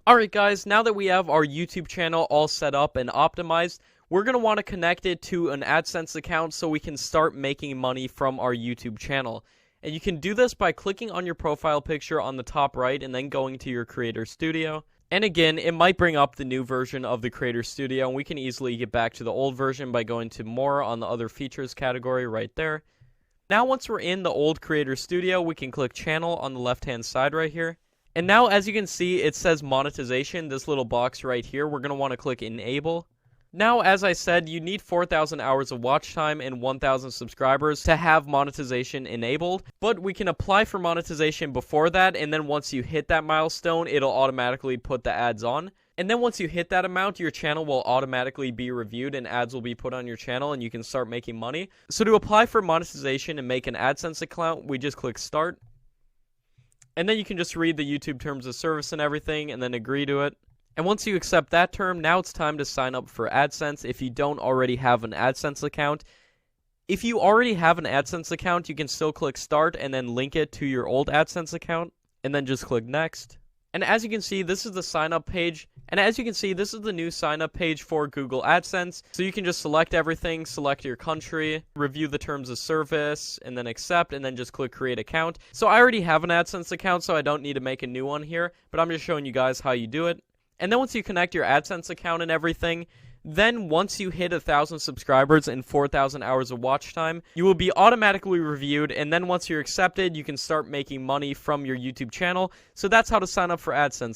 Alright guys, now that we have our YouTube channel all set up and optimized, we're going to want to connect it to an Adsense account so we can start making money from our YouTube channel. And you can do this by clicking on your profile picture on the top right and then going to your Creator Studio. And again, it might bring up the new version of the Creator Studio, and we can easily get back to the old version by going to More on the Other Features category right there. Now once we're in the old Creator Studio, we can click Channel on the left-hand side right here. And now, as you can see, it says monetization, this little box right here. We're going to want to click Enable. Now, as I said, you need 4,000 hours of watch time and 1,000 subscribers to have monetization enabled. But we can apply for monetization before that, and then once you hit that milestone, it'll automatically put the ads on. And then once you hit that amount, your channel will automatically be reviewed and ads will be put on your channel and you can start making money. So to apply for monetization and make an Adsense account, we just click Start. And then you can just read the YouTube terms of service and everything and then agree to it. And once you accept that term, now it's time to sign up for Adsense if you don't already have an Adsense account. If you already have an Adsense account, you can still click Start and then link it to your old Adsense account. And then just click Next. And as you can see, this is the sign up page. And as you can see, this is the new sign up page for Google AdSense. So you can just select everything, select your country, review the terms of service, and then accept, and then just click create account. So I already have an AdSense account, so I don't need to make a new one here, but I'm just showing you guys how you do it. And then once you connect your AdSense account and everything, then once you hit 1,000 subscribers and 4,000 hours of watch time, you will be automatically reviewed, and then once you're accepted, you can start making money from your YouTube channel. So that's how to sign up for AdSense.